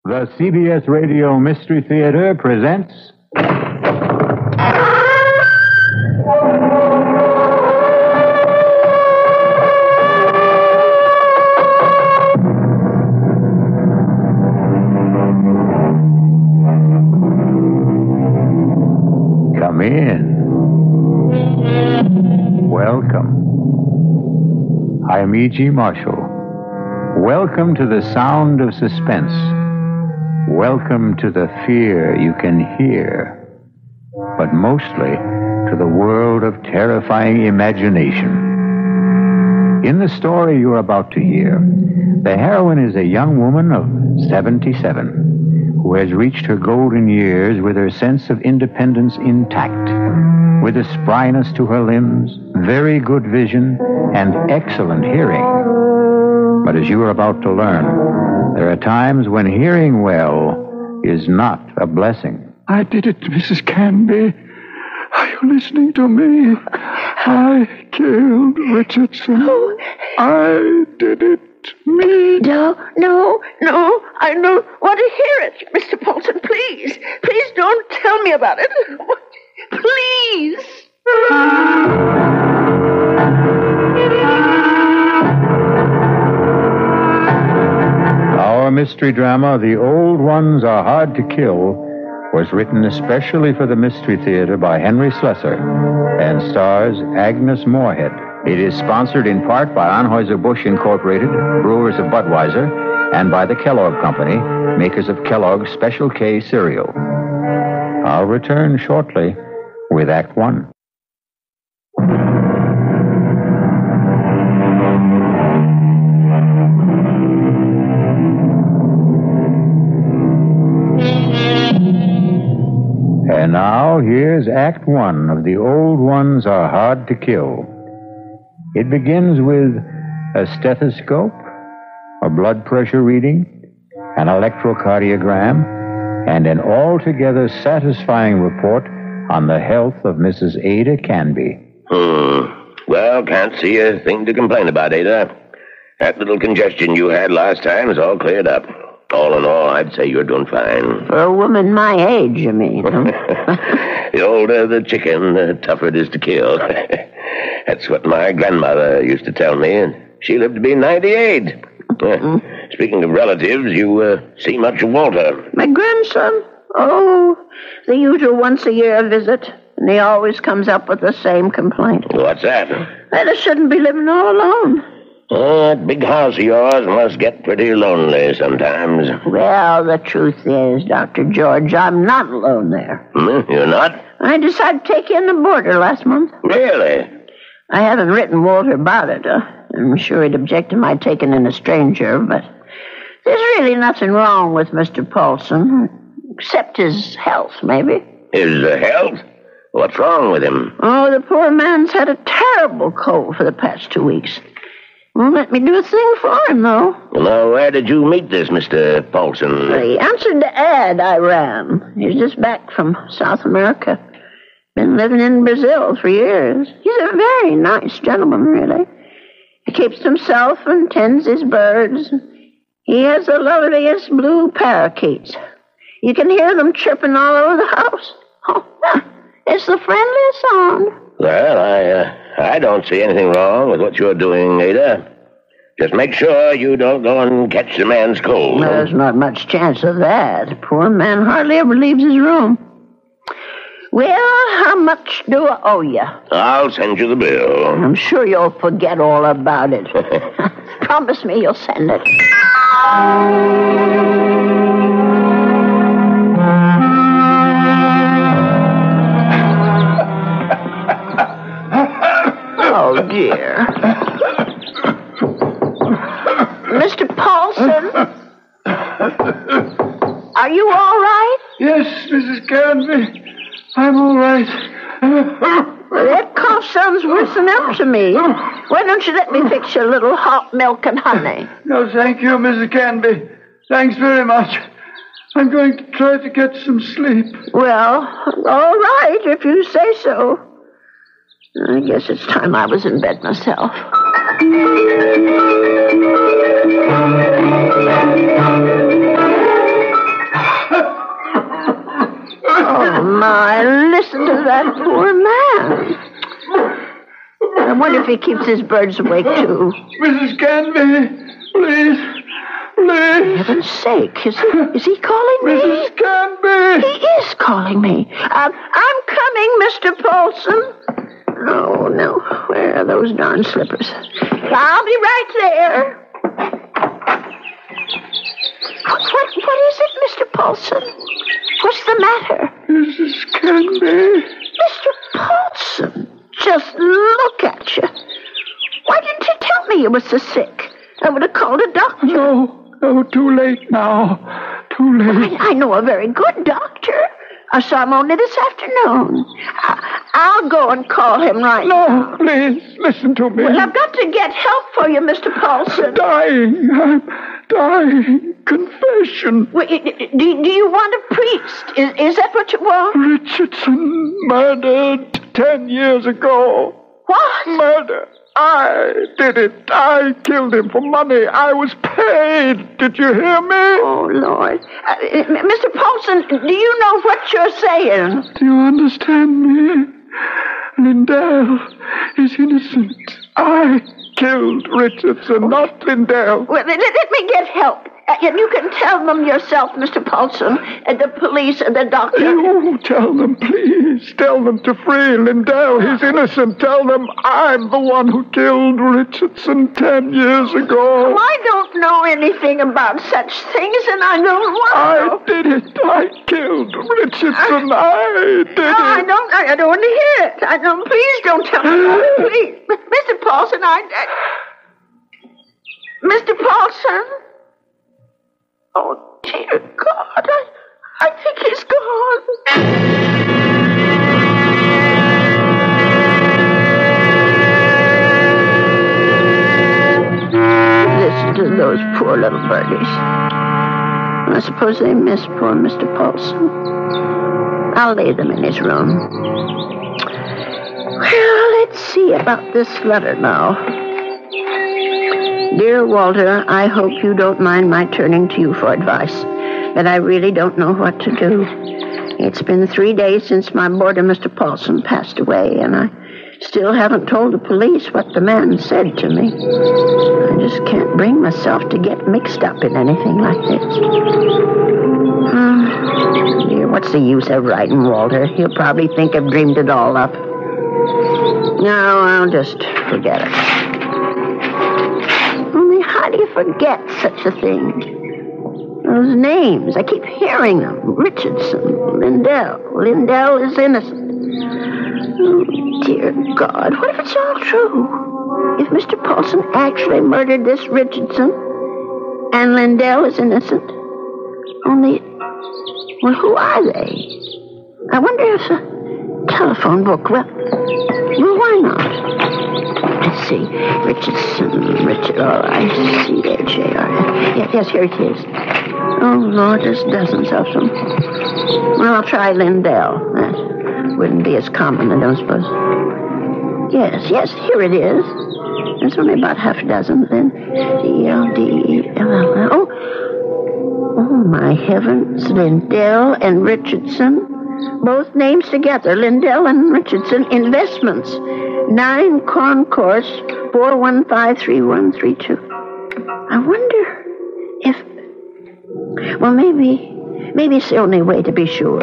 The CBS Radio Mystery Theater presents... Come in. Welcome. I'm E.G. Marshall. Welcome to the sound of suspense. Welcome to the fear you can hear, but mostly to the world of terrifying imagination. In the story you're about to hear, the heroine is a young woman of 77 who has reached her golden years with her sense of independence intact, with a spryness to her limbs, very good vision, and excellent hearing. But as you are about to learn, there are times when hearing well is not a blessing. I did it, Mrs. Canby. Are you listening to me? I killed Richardson. Oh. I did it. Me. No. I don't want to hear it, Mr. Paulson. Please don't tell me about it. Please. Our mystery drama, The Old Ones Are Hard to Kill, was written especially for the Mystery Theater by Henry Slessor and stars Agnes Moorehead. It is sponsored in part by Anheuser-Busch Incorporated, brewers of Budweiser, and by the Kellogg Company, makers of Kellogg's Special K cereal. I'll return shortly with Act One. And now, here's Act One of The Old Ones Are Hard to Kill. It begins with a stethoscope, a blood pressure reading, an electrocardiogram, and an altogether satisfying report on the health of Mrs. Ada Canby. Well, can't see a thing to complain about, Ada. That little congestion you had last time is all cleared up. All in all, I'd say you're doing fine. For a woman my age, you mean? The older the chicken, the tougher it is to kill. That's what my grandmother used to tell me, and she lived to be 98. Speaking of relatives, you see much of Walter. My grandson? Oh, the usual once-a-year visit. And he always comes up with the same complaint. What's that? That I shouldn't be living all alone. That big house of yours must get pretty lonely sometimes. Well, the truth is, Dr. George, I'm not alone there. You're not? I decided to take in the boarder last month. Really? I haven't written Walter about it. I'm sure he'd object to my taking in a stranger, but there's really nothing wrong with Mr. Paulson, except his health, maybe. His health? What's wrong with him? Oh, the poor man's had a terrible cold for the past 2 weeks. Won't let me do a thing for him, though. Now, where did you meet this Mr. Paulson? He answered the ad I ran. He's just back from South America. Been living in Brazil for years. He's a very nice gentleman, really. He keeps himself and tends his birds. He has the loveliest blue parakeets. You can hear them chirping all over the house. Oh, it's the friendliest sound. Well, I don't see anything wrong with what you're doing, Ada. Just make sure you don't go and catch the man's cold. There's not much chance of that. The poor man hardly ever leaves his room. Well, how much do I owe you? I'll send you the bill. I'm sure you'll forget all about it. Promise me you'll send it. Oh, dear. Mr. Paulson? Are you all right? Yes, Mrs. Canby. I'm all right. That cough sounds worse than ever to me. Why don't you let me fix you a little hot milk and honey? No, thank you, Mrs. Canby. Thanks very much. I'm going to try to get some sleep. Well, all right, if you say so. I guess it's time I was in bed myself. wonder if he keeps his birds awake, too. Mrs. Canby, please. For heaven's sake, is he calling me? Mrs. Canby! He is calling me. I'm coming, Mr. Paulson. Oh, no. Where are those darn slippers? I'll be right there. What is it, Mr. Paulson? What's the matter? Mrs. Canby. Mr. Paulson, just look at you. Why didn't you tell me you were so sick? I would have called a doctor. No, too late now. Too late. I know a very good doctor. I saw him only this afternoon. I'll go and call him right now. No, please, listen to me. Well, I've got to get help for you, Mr. Paulson. I'm dying. Confession. Well, do you want a priest? Is that what you want? Richardson murdered 10 years ago. What? Murder. I did it. I killed him for money. I was paid. Did you hear me? Oh, Lord. Mr. Paulson, do you know what you're saying? Do you understand me? Lindell is innocent. I killed Richardson, not Lindell. Well, let me get help. And you can tell them yourself, Mr. Paulson, and the police and the doctor. You tell them, please. Tell them to free Lindell. He's innocent. Tell them I'm the one who killed Richardson 10 years ago. Well, I don't know anything about such things, and I don't want to. I did it. I killed Richardson. I did it. I don't want to hear it. Please don't tell me. Please. Mr. Paulson, Mr. Paulson? Oh, dear God, I think he's gone. Listen to those poor little birdies. I suppose they miss poor Mr. Paulson. I'll lay them in his room. Well, let's see about this letter now. Dear Walter, I hope you don't mind my turning to you for advice, but I really don't know what to do. It's been 3 days since my boarder, Mr. Paulson, passed away, and I still haven't told the police what the man said to me. I just can't bring myself to get mixed up in anything like this. Dear, what's the use of writing Walter? He'll probably think I've dreamed it all up. No, I'll just forget it. How do you forget such a thing? Those names, I keep hearing them. Richardson, Lindell. Lindell is innocent. Oh, dear God, what if it's all true? If Mr. Paulson actually murdered this Richardson, and Lindell is innocent, only, well, who are they? I wonder if a telephone book, well, why not? Let's see. Richard, oh, I see there, J.R. Yes, here it is. Oh, Lord, there's dozens of them. Well, I'll try Lindell. That wouldn't be as common, I don't suppose. Yes, here it is. There's only about half a dozen, then. D-L-D-E-L-L. Oh, my heavens. Lindell and Richardson. Both names together. Lindell and Richardson Investments. 9 Concourse 4153132. I wonder if... Well, maybe it's the only way to be sure.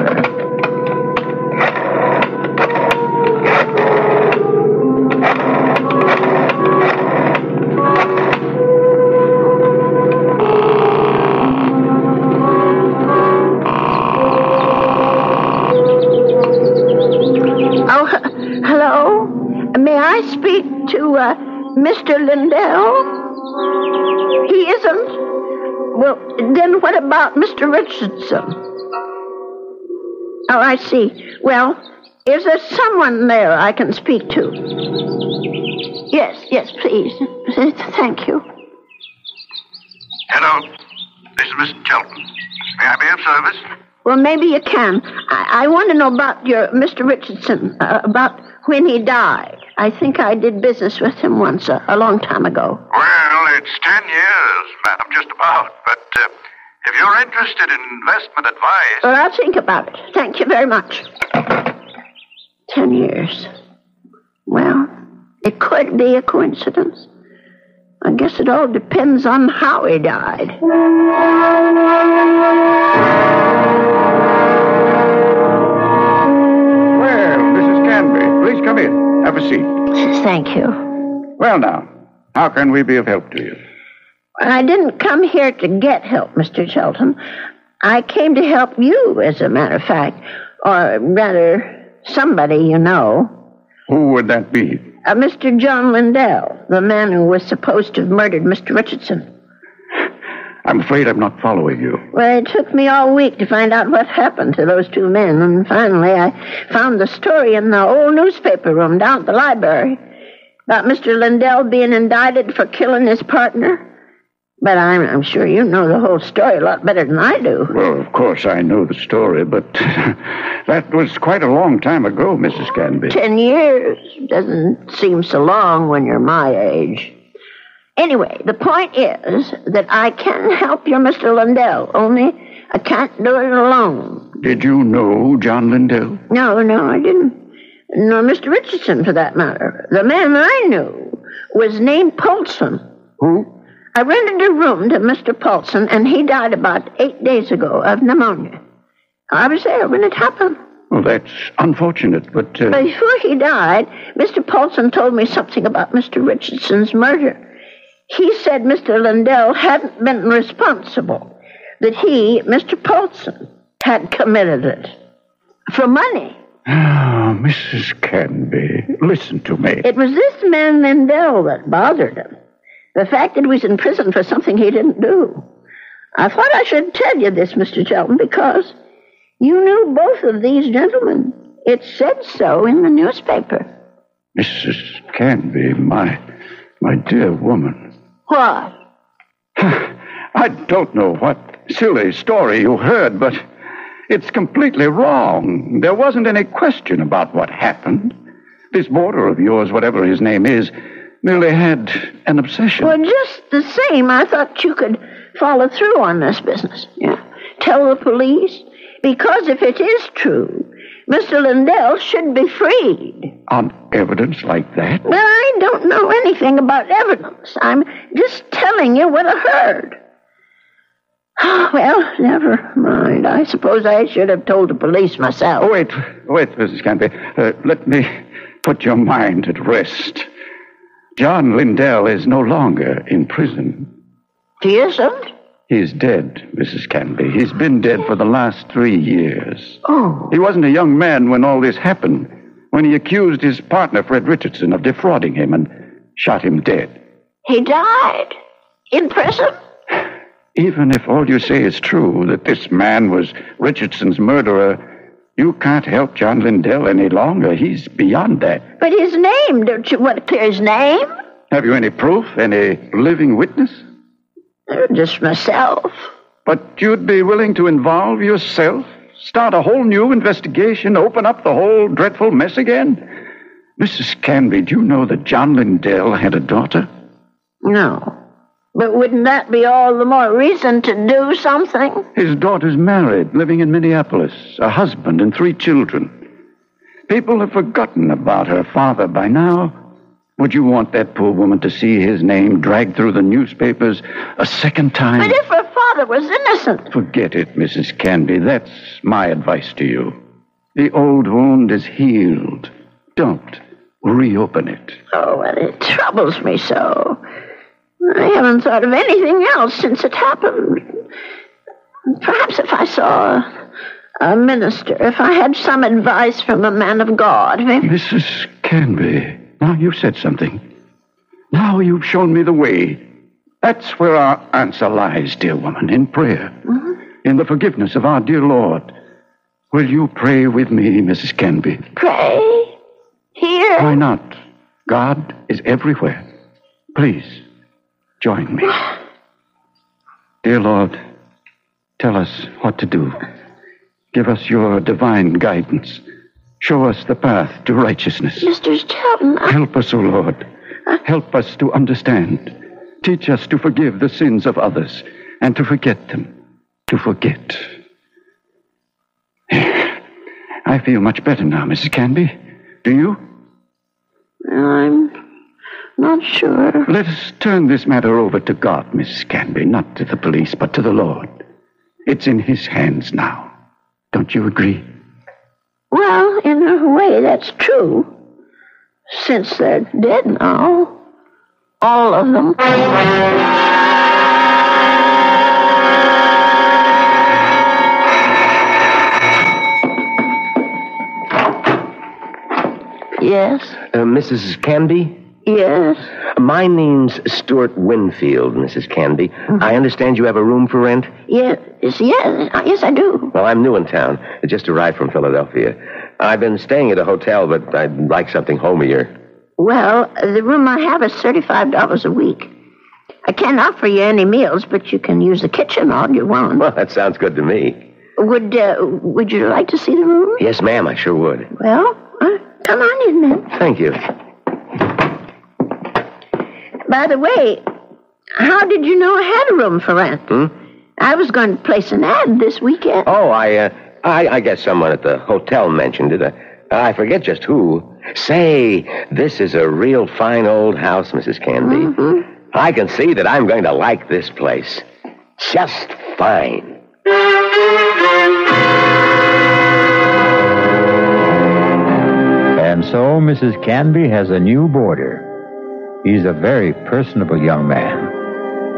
Oh, hello? May I speak to Mr. Lindell? He isn't? Well, then what about Mr. Richardson? Oh, I see. Well, is there someone there I can speak to? Yes, please. Thank you. Hello. This is Mr. Chelton. May I be of service? Well, maybe you can. I want to know about your Mr. Richardson, about when he died. I think I did business with him once, a long time ago. Well, it's 10 years, madam, just about. But if you're interested in investment advice... Well, I'll think about it. Thank you very much. 10 years. Well, It could be a coincidence. I guess it all depends on how he died. Well, Mrs. Canby, please come in. Have a seat. Thank you. Well, now, how can we be of help to you? I didn't come here to get help, Mr. Shelton. I came to help you, as a matter of fact. Or rather, somebody you know. Who would that be? Mr. John Lindell, the man who was supposed to have murdered Mr. Richardson. I'm afraid I'm not following you. Well, it took me all week to find out what happened to those two men, and finally I found the story in the old newspaper room down at the library about Mr. Lindell being indicted for killing his partner. But I'm sure you know the whole story a lot better than I do. Well, of course I know the story, but that was quite a long time ago, Mrs. Canby. 10 years doesn't seem so long when you're my age. Anyway, the point is that I can help your Mr. Lindell, only I can't do it alone. Did you know John Lindell? No, I didn't. Nor Mr. Richardson, for that matter. The man I knew was named Paulson. Who? I rented a room to Mr. Paulson, and he died about 8 days ago of pneumonia. I was there when it happened. Well, that's unfortunate, but... Before he died, Mr. Paulson told me something about Mr. Richardson's murder. He said Mr. Lindell hadn't been responsible, that he, Mr. Paulson, had committed it. For money. Ah, Mrs. Canby, listen to me. It was this man Lindell that bothered him. The fact that he was in prison for something he didn't do. I thought I should tell you this, Mr. Shelton, because you knew both of these gentlemen. It said so in the newspaper. Mrs. Canby, my dear woman. What? I don't know what silly story you heard, but it's completely wrong. There wasn't any question about what happened. This boarder of yours, whatever his name is, merely had an obsession. Well, just the same, I thought you could follow through on this business. Yeah. Tell the police. Because if it is true, Mr. Lindell should be freed. On evidence like that? Well, I don't know anything about evidence. I'm just telling you what I heard. Well, never mind. I suppose I should have told the police myself. Oh, wait, Mrs. Canby. Let me put your mind at rest. John Lindell is no longer in prison. He isn't? He's dead, Mrs. Canby. He's been dead for the last 3 years. Oh. He wasn't a young man when all this happened, when he accused his partner, Fred Richardson, of defrauding him and shot him dead. He died? In prison? Even if all you say is true, that this man was Richardson's murderer, you can't help John Lindell any longer. He's beyond that. But his name, don't you want to clear his name? Have you any proof? Any living witness? Just myself. But you'd be willing to involve yourself? Start a whole new investigation? Open up the whole dreadful mess again? Mrs. Canby, do you know that John Lindell had a daughter? No. But wouldn't that be all the more reason to do something? His daughter's married, living in Minneapolis, a husband and 3 children. People have forgotten about her father by now. Would you want that poor woman to see his name dragged through the newspapers a second time? But if her father was innocent... Forget it, Mrs. Canby. That's my advice to you. The old wound is healed. Don't reopen it. Oh, well, it troubles me so. I haven't thought of anything else since it happened. Perhaps if I saw a minister, if I had some advice from a man of God, maybe... Mrs. Canby, now you've said something. Now you've shown me the way. That's where our answer lies, dear woman, in prayer. Mm-hmm. In the forgiveness of our dear Lord. Will you pray with me, Mrs. Canby? Pray? Here? Why not? God is everywhere. Please, join me. Dear Lord, tell us what to do. Give us your divine guidance. Show us the path to righteousness. Mr. Shelton, Help us, O Lord. Help us to understand. Teach us to forgive the sins of others and to forget them. To forget. I feel much better now, Mrs. Canby. Do you? I'm Not sure. Let us turn this matter over to God, Mrs. Canby, not to the police, but to the Lord. It's in his hands now. Don't you agree? Well, in a way, that's true. Since they're dead now. All of them. Yes? Mrs. Canby? Yes. My name's Stuart Winfield, Mrs. Canby. Mm-hmm. I understand you have a room for rent? Yes, I do. Well, I'm new in town. I just arrived from Philadelphia. I've been staying at a hotel, but I'd like something homier. Well, the room I have is $35 a week. I can't offer you any meals, but you can use the kitchen all you want. Well, that sounds good to me. Would you like to see the room? Yes, ma'am, I sure would. Well, come on in then. Thank you. By the way, how did you know I had a room for rent? I was going to place an ad this weekend. Oh, I guess someone at the hotel mentioned it. I forget just who. Say, this is a real fine old house, Mrs. Canby. Mm-hmm. I can see that I'm going to like this place. Just fine. And so Mrs. Canby has a new boarder. He's a very personable young man,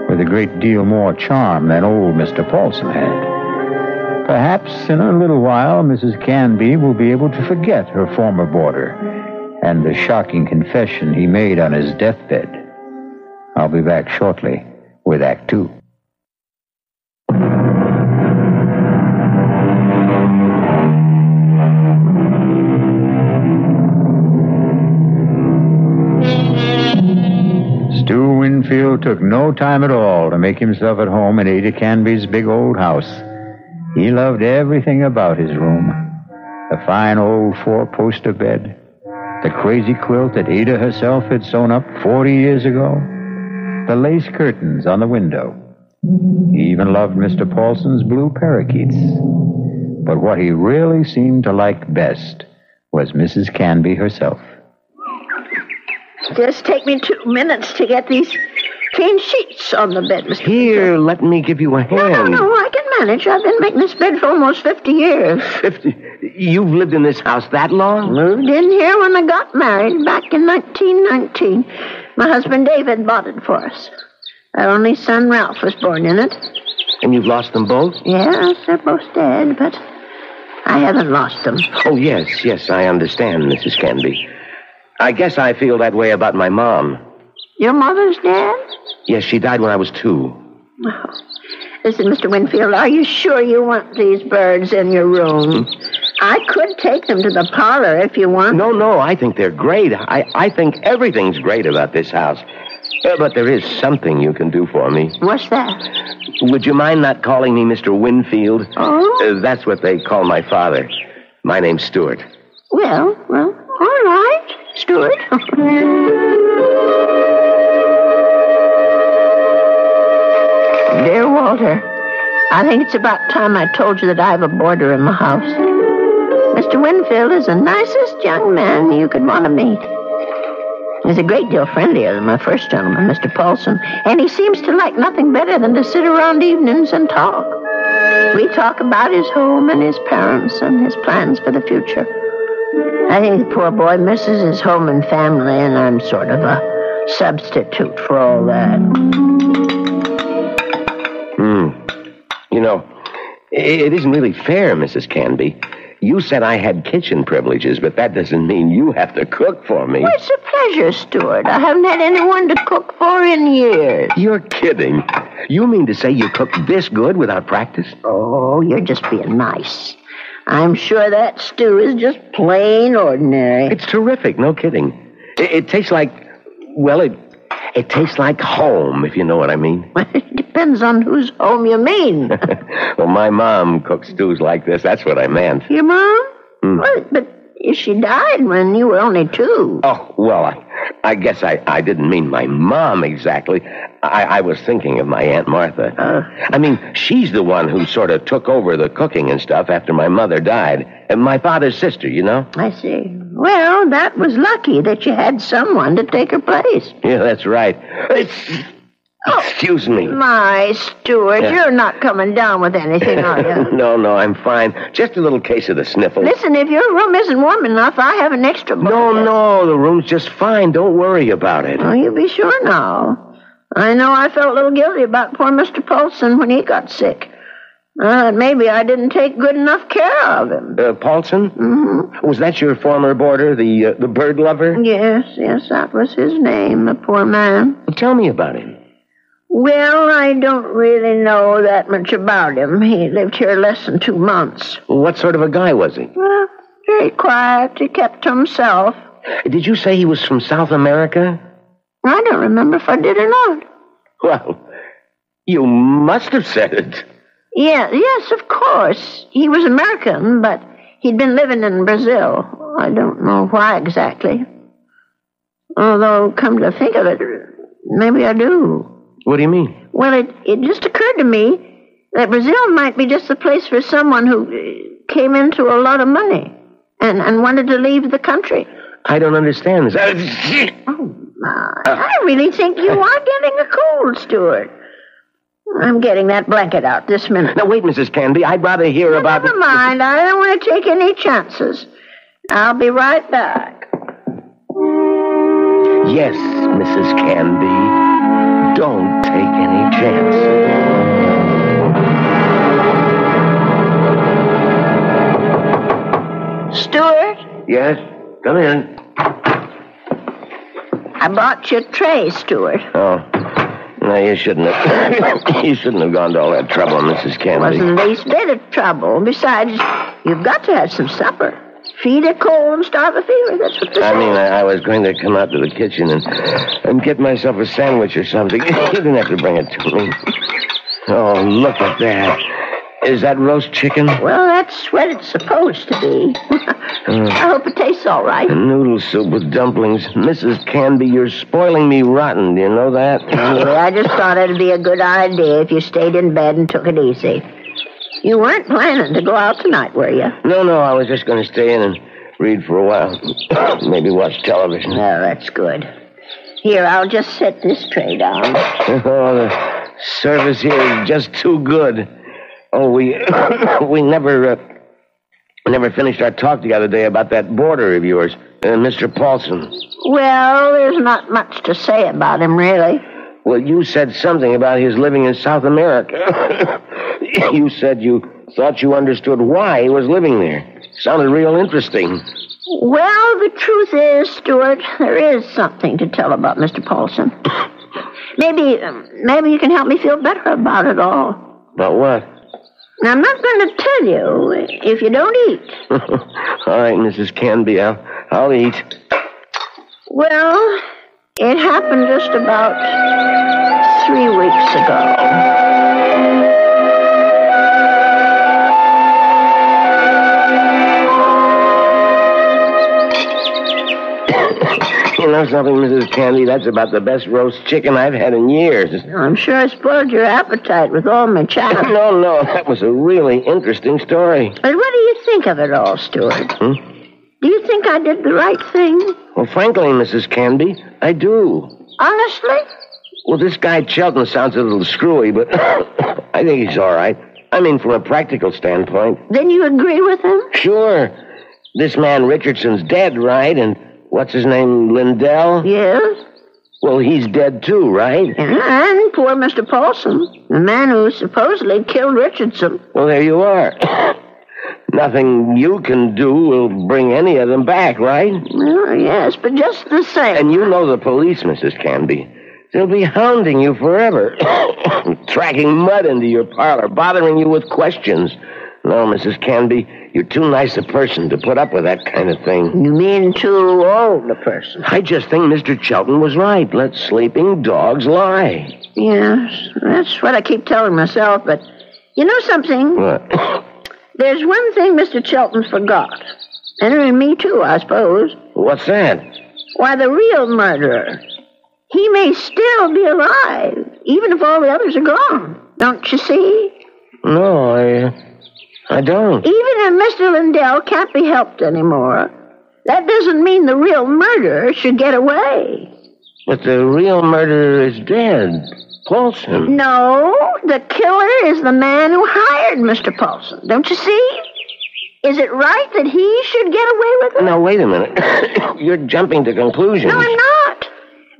with a great deal more charm than old Mr. Paulson had. Perhaps in a little while, Mrs. Canby will be able to forget her former boarder and the shocking confession he made on his deathbed. I'll be back shortly with Act Two. Stu Winfield took no time at all to make himself at home in Ada Canby's big old house. He loved everything about his room. The fine old four-poster bed, the crazy quilt that Ada herself had sewn up 40 years ago, the lace curtains on the window. He even loved Mr. Paulson's blue parakeets. But what he really seemed to like best was Mrs. Canby herself. Just take me 2 minutes to get these clean sheets on the bed, Mr. Here, let me give you a hand. No, I can manage. I've been making this bed for almost 50 years. 50? You've lived in this house that long? Moved in here when I got married back in 1919. My husband David bought it for us. Our only son Ralph was born in it. And you've lost them both? Yes, they're both dead, but I haven't lost them. Oh, yes, I understand, Mrs. Canby. I guess I feel that way about my mom. Your mother's dead? Yes, she died when I was 2. Oh. Listen, Mr. Winfield, are you sure you want these birds in your room? I could take them to the parlor if you want. No, I think they're great. I think everything's great about this house. But there is something you can do for me. What's that? Would you mind not calling me Mr. Winfield? Oh? That's what they call my father. My name's Stuart. Well, all right, Stuart. Dear Walter, I think it's about time I told you that I have a boarder in my house. Mr. Winfield is the nicest young man you could want to meet. He's a great deal friendlier than my first gentleman, Mr. Paulson, and he seems to like nothing better than to sit around evenings and talk. We talk about his home and his parents and his plans for the future. I think the poor boy misses his home and family, and I'm sort of a substitute for all that. You know, it isn't really fair, Mrs. Canby. You said I had kitchen privileges, but that doesn't mean you have to cook for me. Well, it's a pleasure, Stuart. I haven't had anyone to cook for in years. You're kidding. You mean to say you cook this good without practice? Oh, you're just being nice. I'm sure that stew is just plain ordinary. It's terrific, no kidding. It tastes like, well, it tastes like home, if you know what I mean. It depends on whose home you mean. Well, my mom cooks stews like this. That's what I meant. Your mom? Well, but She died when you were only 2. Oh, well, I guess I didn't mean my mom exactly. I was thinking of my Aunt Martha. I mean, she's the one who sort of took over the cooking and stuff after my mother died. And my father's sister, you know? I see. Well, that was lucky that you had someone to take her place. Yeah, that's right. Excuse me. My, Stuart, you're not coming down with anything, are you? No, I'm fine. Just a little case of the sniffles. Listen, if your room isn't warm enough, I have an extra blanket. No, the room's just fine. Don't worry about it. Oh, you be sure now. I know I felt a little guilty about poor Mr. Paulson when he got sick. Maybe I didn't take good enough care of him. Paulson? Mm-hmm. Was that your former boarder, the bird lover? Yes, that was his name, the poor man. Well, tell me about him. Well, I don't really know that much about him. He lived here less than 2 months. What sort of a guy was he? Well, very quiet. He kept to himself. Did you say he was from South America? I don't remember if I did or not. Well, you must have said it. Yes, of course. He was American, but he'd been living in Brazil. I don't know why exactly. Although, come to think of it, maybe I do. What do you mean? Well, it just occurred to me that Brazil might be just the place for someone who came into a lot of money and wanted to leave the country. I don't understand this. Oh, my. I really think you are getting a cold, Stuart. I'm getting that blanket out this minute. Now, wait, Mrs. Canby. I'd rather hear about... Never mind. I don't want to take any chances. I'll be right back. Yes, Mrs. Canby. Don't take any chances. Stuart? Yes? Come in. I brought you a tray, Stuart. Oh. No, you shouldn't have. You shouldn't have gone to all that trouble, Mrs. Canby. Wasn't the least bit of trouble. Besides, you've got to have some supper. Feed a cold and starve a fever. That's what this I mean, is. I was going to come out to the kitchen and get myself a sandwich or something. You didn't have to bring it to me. Oh, look at that. Is that roast chicken? Well, that's what it's supposed to be. I hope it tastes all right. Noodle soup with dumplings. Mrs. Canby, you're spoiling me rotten. Do you know that? Yeah, I just thought it'd be a good idea if you stayed in bed and took it easy. You weren't planning to go out tonight, were you? No, I was just going to stay in and read for a while. Maybe watch television. Oh, that's good. Here, I'll just set this tray down. Oh, the service here is just too good. Oh, we never finished our talk the other day about that boarder of yours, Mr. Paulson. Well, there's not much to say about him, really. Well, you said something about his living in South America. You said you thought you understood why he was living there. Sounded real interesting. Well, the truth is, Stuart, there is something to tell about Mr. Paulson. Maybe you can help me feel better about it all. About what? Now, I'm not going to tell you if you don't eat. All right, Mrs. Canby, I'll eat. Well, it happened just about 3 weeks ago. You know something, Mrs. Canby? That's about the best roast chicken I've had in years. I'm sure I spoiled your appetite with all my chatter. No, that was a really interesting story. But what do you think of it all, Stuart? Do you think I did the right thing? Well, frankly, Mrs. Canby, I do. Honestly? Well, this guy Chelton sounds a little screwy, but I think he's all right. I mean, from a practical standpoint. Then you agree with him? Sure. This man Richardson's dead, right? And what's his name, Lindell? Yes. Well, he's dead too, right? And poor Mr. Paulson, the man who supposedly killed Richardson. Well, there you are. Nothing you can do will bring any of them back, right? Well, yes, but just the same. And you know the police, Mrs. Canby. They'll be hounding you forever. Tracking mud into your parlor, bothering you with questions. No, Mrs. Canby, you're too nice a person to put up with that kind of thing. You mean too old a person? I just think Mr. Chelton was right. Let sleeping dogs lie. Yes, that's what I keep telling myself, but you know something? What? There's one thing Mr. Chelton forgot. And me too, I suppose. What's that? Why, the real murderer. He may still be alive, even if all the others are gone. Don't you see? No, I don't. Even if Mr. Lindell can't be helped anymore, that doesn't mean the real murderer should get away. But the real murderer is dead. Paulson. No, the killer is the man who hired Mr. Paulson. Don't you see? Is it right that he should get away with it? Now, wait a minute. You're jumping to conclusions. No, I'm not.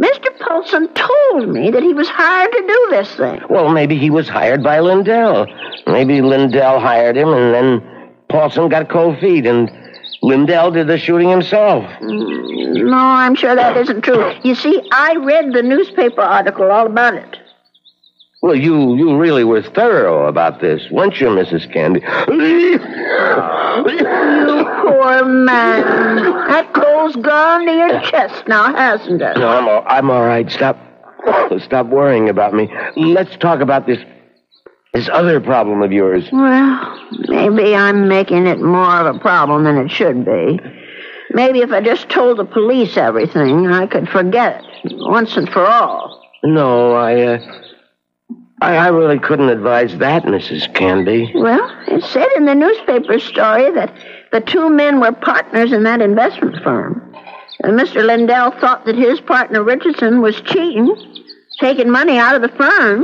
Mr. Paulson told me that he was hired to do this thing. Well, maybe he was hired by Lindell. Maybe Lindell hired him, and then Paulson got cold feet, and Lindell did the shooting himself. No, I'm sure that isn't true. You see, I read the newspaper article all about it. Well, you really were thorough about this, weren't you, Mrs. Canby? You poor man. That coal's gone to your chest now, hasn't it? No, I'm all right. Stop worrying about me. Let's talk about this other problem of yours. Well, maybe I'm making it more of a problem than it should be. Maybe if I just told the police everything, I could forget it once and for all. No, I really couldn't advise that, Mrs. Canby. Well, it said in the newspaper story that the two men were partners in that investment firm. And Mr. Lindell thought that his partner Richardson was cheating, taking money out of the firm,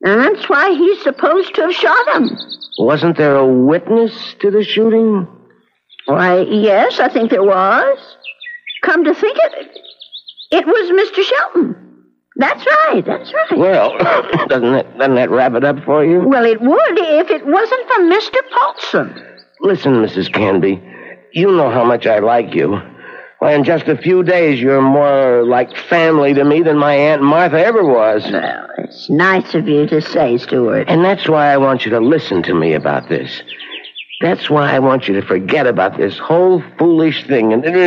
and that's why he's supposed to have shot him. Wasn't there a witness to the shooting? Why, yes, I think there was. Come to think of it, it was Mr. Shelton. That's right. Well, doesn't that wrap it up for you? Well, it would if it wasn't for Mr. Paulson. Listen, Mrs. Canby, you know how much I like you. Why, in just a few days, you're more like family to me than my Aunt Martha ever was. Well, it's nice of you to say, Stuart. And that's why I want you to listen to me about this. That's why I want you to forget about this whole foolish thing and listen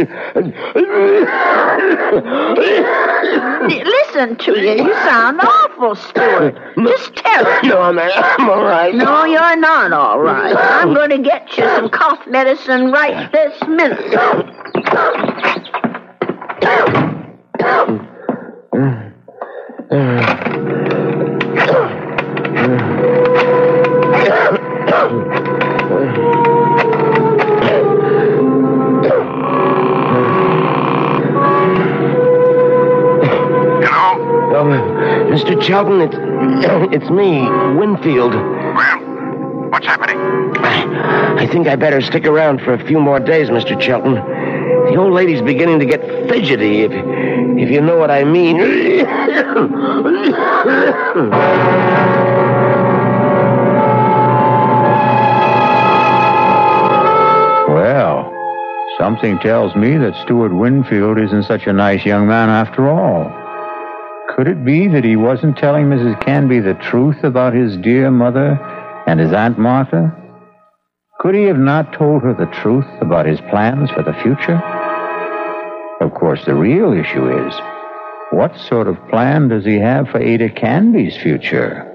to you. You sound awful, Stuart. Just tell it. No, I'm all right. No, you're not all right. I'm going to get you some cough medicine right this minute. Mr. Shelton, it's me, Winfield. Well, what's happening? I think I better stick around for a few more days, Mr. Shelton. The old lady's beginning to get fidgety, if you know what I mean. Well, something tells me that Stuart Winfield isn't such a nice young man after all. Could it be that he wasn't telling Mrs. Canby the truth about his dear mother and his Aunt Martha? Could he have not told her the truth about his plans for the future? Of course, the real issue is, what sort of plan does he have for Ada Canby's future?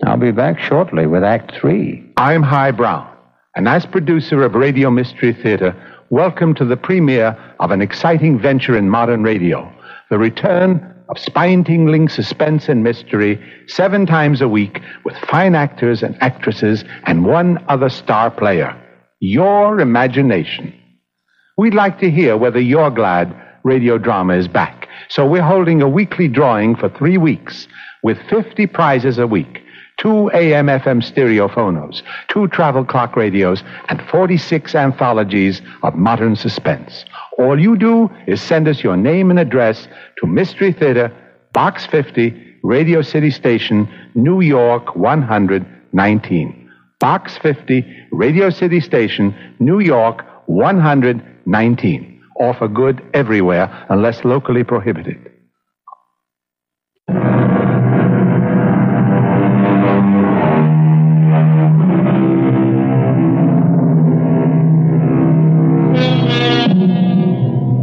I'll be back shortly with Act 3. I'm Hy Brown, and as producer of Radio Mystery Theater, welcome to the premiere of an exciting venture in modern radio. The return of spine-tingling suspense and mystery 7 times a week with fine actors and actresses and one other star player. Your imagination. We'd like to hear whether you're glad radio drama is back. So we're holding a weekly drawing for 3 weeks with 50 prizes a week. 2 AM/FM stereophonos, 2 travel clock radios, and 46 anthologies of modern suspense. All you do is send us your name and address to Mystery Theater, Box 50, Radio City Station, New York 119. Box 50, Radio City Station, New York 119. Or for good everywhere unless locally prohibited.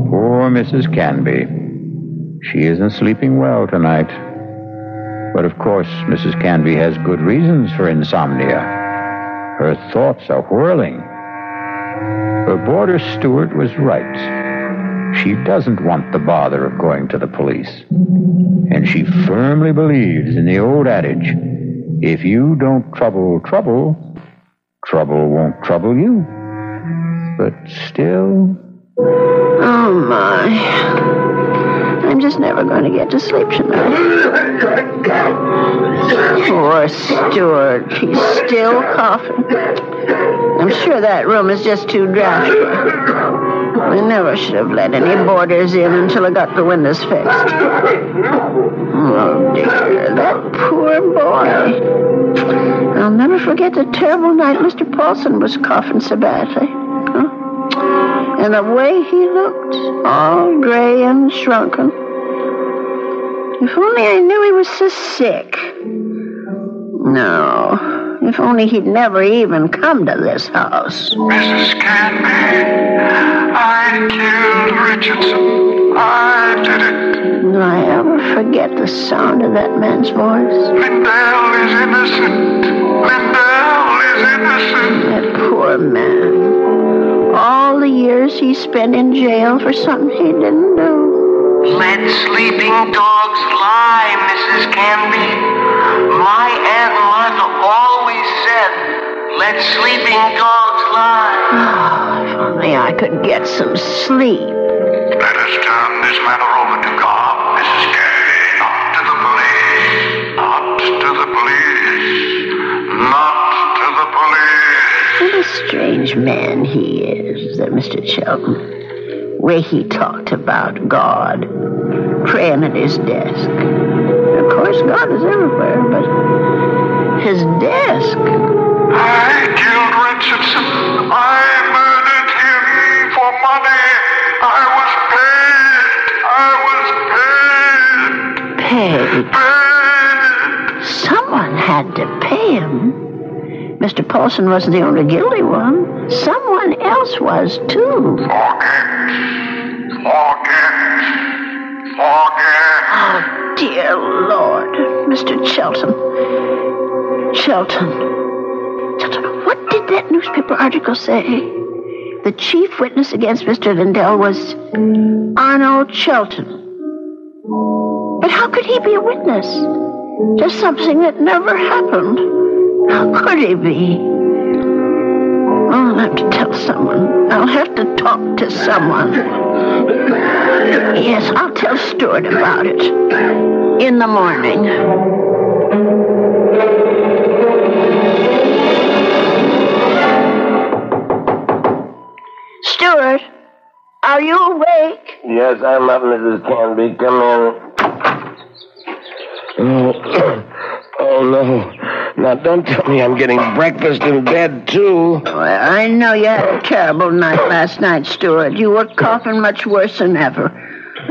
Poor Mrs. Canby. She isn't sleeping well tonight. But of course, Mrs. Canby has good reasons for insomnia. Her thoughts are whirling. Her boarder steward was right. She doesn't want the bother of going to the police. And she firmly believes in the old adage, if you don't trouble trouble, trouble won't trouble you. But still... Oh, my. I'm just never going to get to sleep tonight. Poor Stuart. He's still coughing. I'm sure that room is just too drafty. I never should have let any boarders in until I got the windows fixed. Oh, dear, that poor boy. I'll never forget the terrible night Mr. Paulson was coughing so badly. And the way he looked, all gray and shrunken. If only I knew he was so sick. No, if only he'd never even come to this house. Mrs. Canby, I killed Richardson. I did it. Do I ever forget the sound of that man's voice? Lindell is innocent. Lindell is innocent. That poor man. All the years he spent in jail for something he didn't do. Let sleeping dogs lie, Mrs. Canby. My Aunt Martha always said, let sleeping dogs lie. Oh, if only I could get some sleep. Let us turn this matter over to God, Mrs. Canby. Not to the police. Not to the police. Not to the police. What a strange man he is, that Mr. Shelton. Way he talked about God, praying at his desk. Of course, God is everywhere, but his desk. I killed Richardson. I murdered him for money. I was paid. Paid? Someone had to pay him. Mr. Paulson wasn't the only guilty one. Someone else was, too. Forget. Oh, dear Lord. Mr. Shelton, what did that newspaper article say? The chief witness against Mr. Lindell was Arnold Shelton. But how could he be a witness? Just something that never happened. How could he be? I'll have to tell someone. I'll have to talk to someone. Yes, I'll tell Stuart about it. In the morning. Stuart, are you awake? Yes, I'm up, Mrs. Canby. Come in. Oh, no. Now, don't tell me I'm getting breakfast in bed, too. Well, I know you had a terrible night last night, Stuart. You were coughing much worse than ever.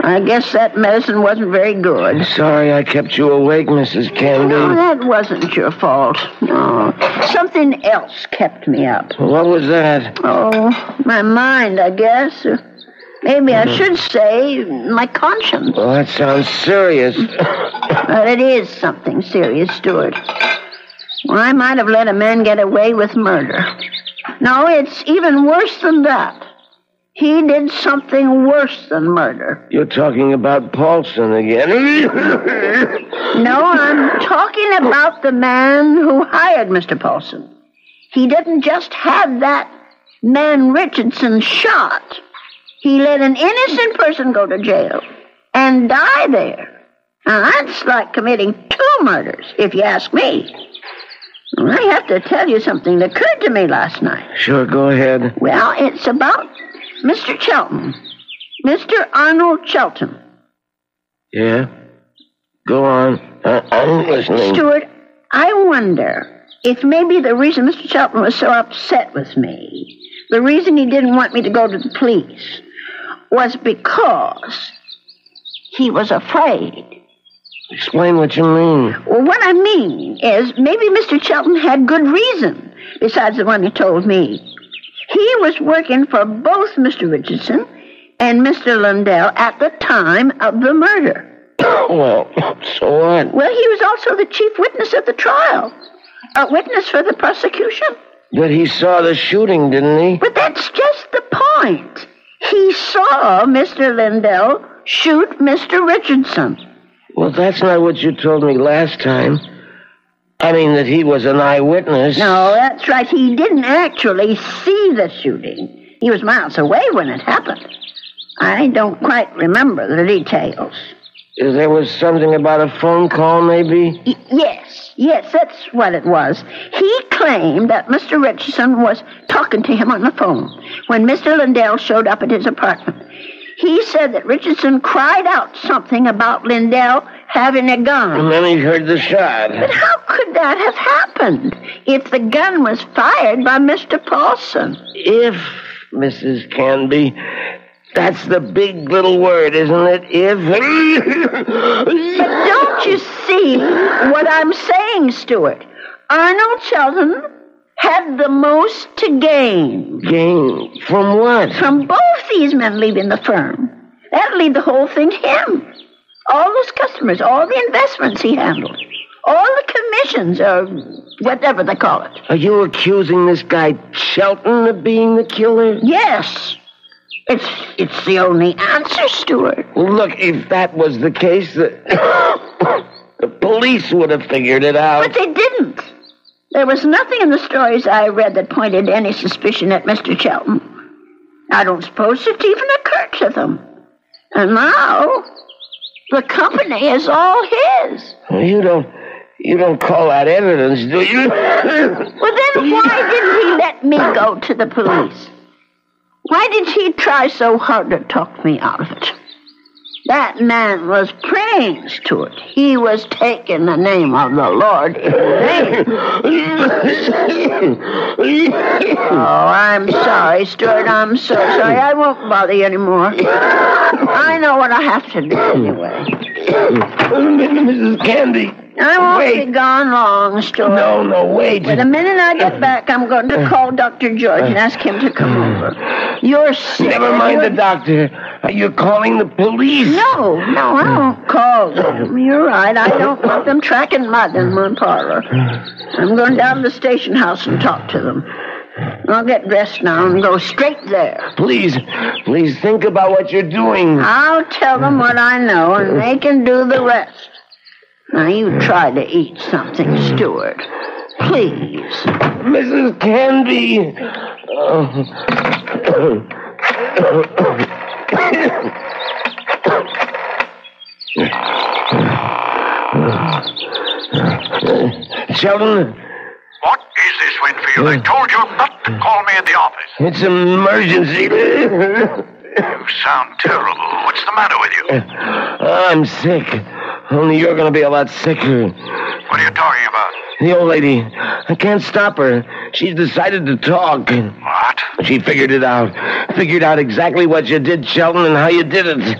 I guess that medicine wasn't very good. Sorry I kept you awake, Mrs. Canby. No, that wasn't your fault. No. Something else kept me up. What was that? Oh, my mind, I guess. Maybe I should say my conscience. Well, that sounds serious. But it is something serious, Stuart. Well, I might have let a man get away with murder. No, it's even worse than that. He did something worse than murder. You're talking about Paulson again. No, I'm talking about the man who hired Mr. Paulson. He didn't just have that man Richardson shot. He let an innocent person go to jail and die there. Now, that's like committing 2 murders, if you ask me. I have to tell you something that occurred to me last night. Sure, go ahead. Well, it's about Mr. Shelton. Mr. Arnold Shelton. Yeah? Go on. I'm listening. Stuart, I wonder if maybe the reason Mr. Shelton was so upset with me, the reason he didn't want me to go to the police, was because he was afraid. Explain what you mean. Well, what I mean is maybe Mr. Shelton had good reason, besides the one he told me. He was working for both Mr. Richardson and Mr. Lindell at the time of the murder. Well, so what? Well, he was also the chief witness at the trial. A witness for the prosecution. But he saw the shooting, didn't he? But that's just the point. He saw Mr. Lindell shoot Mr. Richardson. Well, that's not what you told me last time. I mean that he was an eyewitness. No, that's right. He didn't actually see the shooting. He was miles away when it happened. I don't quite remember the details. There was something about a phone call, maybe? Yes, that's what it was. He claimed that Mr. Richardson was talking to him on the phone when Mr. Lindell showed up at his apartment. He said that Richardson cried out something about Lindell having a gun. And then he heard the shot. But how could that have happened if the gun was fired by Mr. Paulson? If, Mrs. Canby, that's the big little word, isn't it? If. But don't you see what I'm saying, Stuart? Arnold Shelton had the most to gain. Gain? From what? From both these men leaving the firm. That'll leave the whole thing to him. All those customers, all the investments he handled, all the commissions, or whatever they call it. Are you accusing this guy Shelton of being the killer? Yes. It's the only answer, Stuart. Well, look, if that was the case, the police would have figured it out. But they didn't. There was nothing in the stories I read that pointed any suspicion at Mr. Shelton. I don't suppose it even occurred to them. And now, the company is all his. You don't call that evidence, do you? Well, then why didn't he let me go to the police? Why did he try so hard to talk me out of it? That man was praying, Stuart. He was taking the name of the Lord in vain. Oh, I'm sorry, Stuart. I'm so sorry. I won't bother you anymore. I know what I have to do anyway. Mrs. Candy. I won't be gone long, Stuart. No, wait. But the minute I get back, I'm going to call Dr. George and ask him to come over. You're sick. Never mind the doctor. Are you calling the police? No, I won't call them. You're right. I don't want them tracking mud in my parlor. I'm going down to the station house and talk to them. I'll get dressed now and go straight there. Please think about what you're doing. I'll tell them what I know, and they can do the rest. Now, you try to eat something, Stuart. Please. Mrs. Canby. Sheldon? What is this, Winfield? I told you not to call me in the office. It's an emergency. You sound terrible. What's the matter with you? I'm sick. Only you're going to be a lot sicker. What are you talking about? The old lady. I can't stop her. She's decided to talk. What? She figured it out. Figured out exactly what you did, Sheldon, and how you did it. You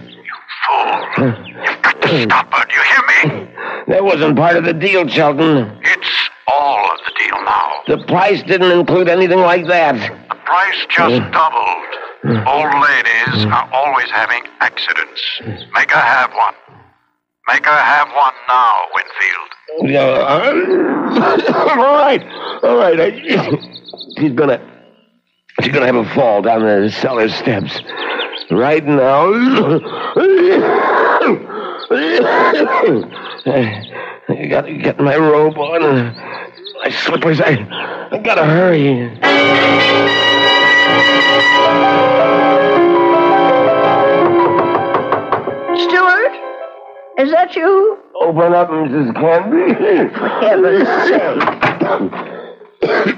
fool. You've got to stop her. Do you hear me? That wasn't part of the deal, Sheldon. It's all of the deal now. The price didn't include anything like that. The price just doubled. Old ladies are always having accidents. Make her have one. Make her have one now, Winfield. All right. She's gonna have a fall down the cellar steps. Right now. I gotta get my robe on and my slippers. I gotta hurry. Stuart? Is that you? Open up, Mrs. Canby. For heaven's sake.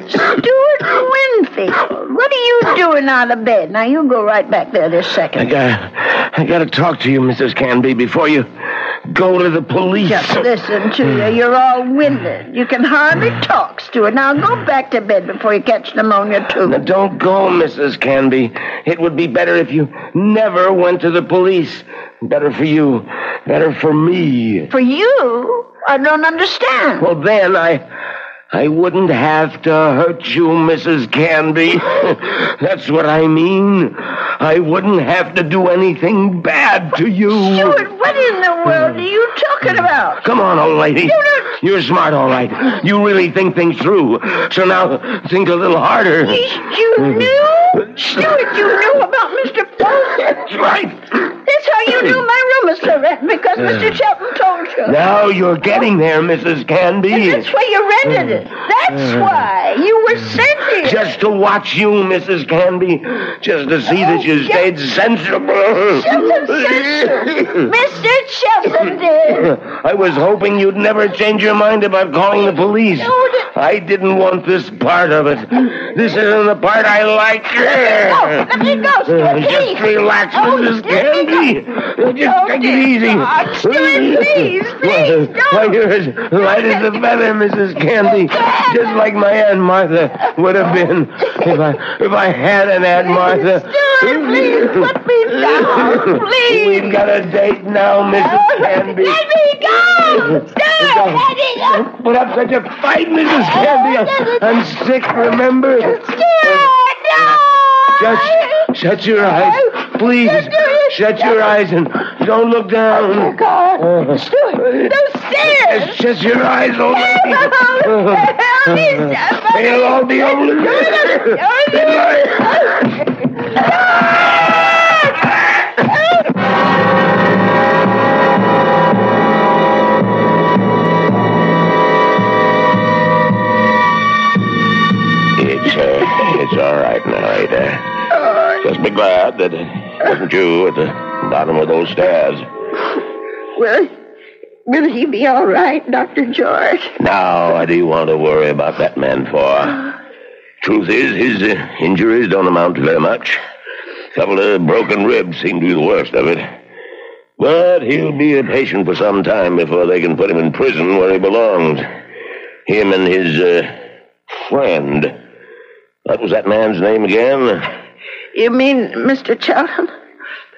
Stuart Winfield, what are you doing out of bed? Now, you go right back there this second. I gotta talk to you, Mrs. Canby, before you go to the police. Just listen to you. You're all winded. You can hardly talk, Stuart. Now, go back to bed before you catch pneumonia, too. Now, don't go, Mrs. Canby. It would be better if you never went to the police. Better for you. Better for me. For you? I don't understand. Well, then I wouldn't have to hurt you, Mrs. Canby. That's what I mean. I wouldn't have to do anything bad to you. Stuart, what in the world are you talking about? Come on, old lady. You're smart, all right. You really think things through. So now think a little harder. You knew? Stuart, you knew about Mr. Paulson. That's right. That's how you knew my room was for rent, because Mr. Shelton told you. Now you're getting there, Mrs. Canby. And that's why you rented it. That's why. You were sent here. Just to watch you, Mrs. Canby. Just to see that you stayed sensible. Shelton Mr. Shelton did. I was hoping you'd never change your mind about calling the police. I didn't want this part of it. This isn't the part I like. Let me go, Stuart, please. Just relax, Mrs. Canby. Just take it easy. Stuart, please, don't. Why, you're as light as a feather, Mrs. Canby. Just like my Aunt Martha would have been if I had an Aunt Martha. Stuart, please, put me down, please. We've got a date now, Mrs. Canby. Let me go! Stuart, let me go! Don't put up such a fight, Mrs. Canby. I'm sick, remember? Stuart, no! Just shut your eyes. Please, shut your eyes and don't look down. Oh, God. Stuart, those stairs! Just shut your eyes, old lady. They'll all be over. It's all right now, Ada. Just be glad that it wasn't you at the bottom of those stairs. Will he be all right, Dr. George? Now, what do you want to worry about that man for? Truth is, his injuries don't amount to very much. A couple of broken ribs seem to be the worst of it. But he'll be a patient for some time before they can put him in prison where he belongs. Him and his friend. What was that man's name again? You mean Mr. Chelton?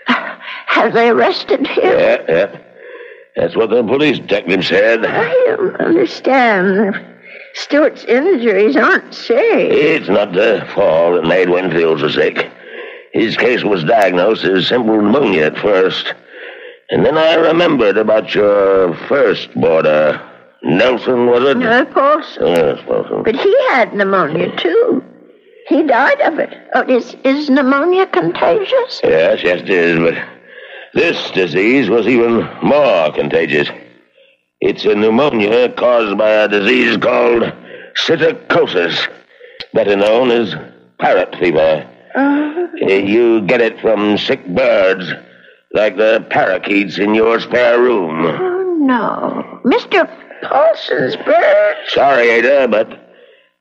Have they arrested him? Yeah. That's what the police detective said. I don't understand. Stuart's injuries aren't serious. It's not the fall that made Winfield so sick. His case was diagnosed as simple pneumonia at first. And then I remembered about your first boarder. Nelson, was it? Paulson. Yes, Paulson. But he had pneumonia, too. He died of it. Oh, is pneumonia contagious? Yes, it is, but this disease was even more contagious. It's a pneumonia caused by a disease called psittacosis, better known as parrot fever. You get it from sick birds, like the parakeets in your spare room. Oh, no. Mr. Paulson's bird? Sorry, Ada, but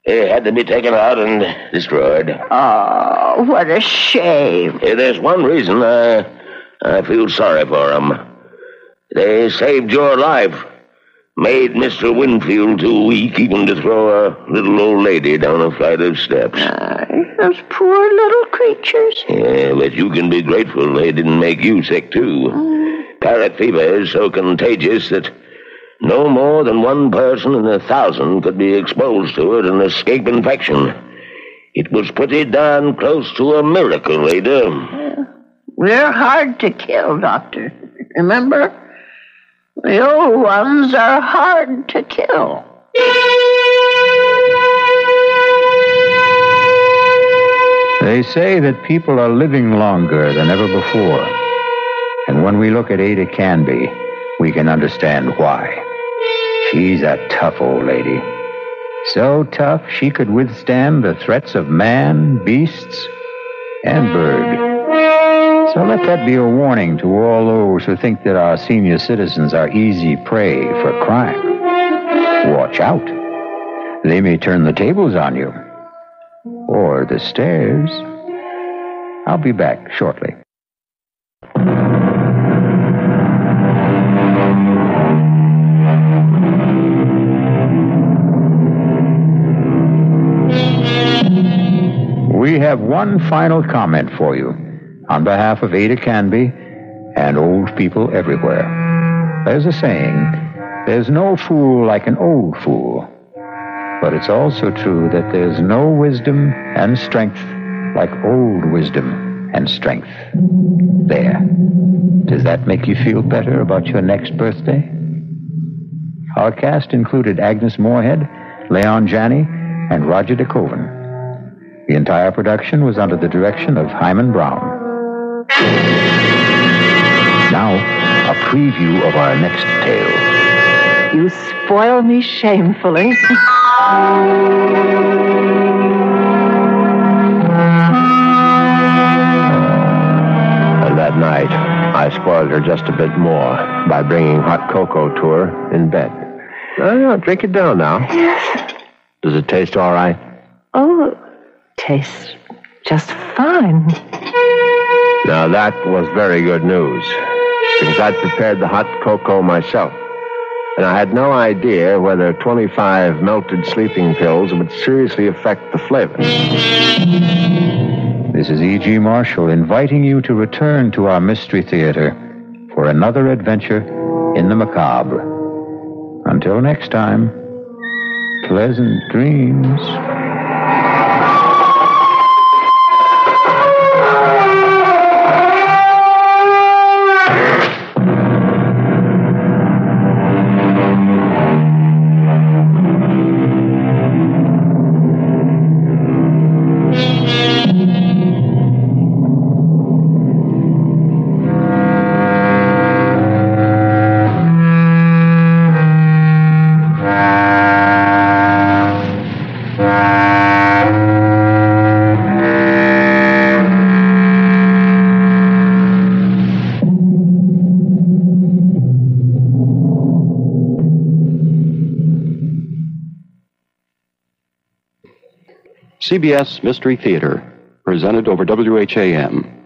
they had to be taken out and destroyed. Oh, what a shame. There's one reason I feel sorry for them. They saved your life. Made Mr. Winfield too weak even to throw a little old lady down a flight of steps. Those poor little creatures. Yeah, but you can be grateful they didn't make you sick, too. Parrot fever is so contagious that no more than one person in 1,000 could be exposed to it and escape infection. It was pretty darn close to a miracle, Ada. We're hard to kill, Doctor. Remember? The old ones are hard to kill. They say that people are living longer than ever before. And when we look at Ada Canby, we can understand why. She's a tough old lady. So tough she could withstand the threats of man, beasts, and bird. So let that be a warning to all those who think that our senior citizens are easy prey for crime. Watch out. They may turn the tables on you. Or the stairs. I'll be back shortly. We have one final comment for you on behalf of Ada Canby and old people everywhere. There's a saying, there's no fool like an old fool. But it's also true that there's no wisdom and strength like old wisdom and strength. There. Does that make you feel better about your next birthday? Our cast included Agnes Moorehead, Leon Janney, and Roger DeKoven. The entire production was under the direction of Hyman Brown. Now, a preview of our next tale. You spoil me shamefully. And that night, I spoiled her just a bit more by bringing hot cocoa to her in bed. No, drink it down now. Yes. Does it taste all right? Oh, tastes just fine. Now, that was very good news, because I'd prepared the hot cocoa myself, and I had no idea whether 25 melted sleeping pills would seriously affect the flavor. This is E.G. Marshall inviting you to return to our Mystery Theater for another adventure in the macabre. Until next time, pleasant dreams. CBS Mystery Theater, presented over WHAM.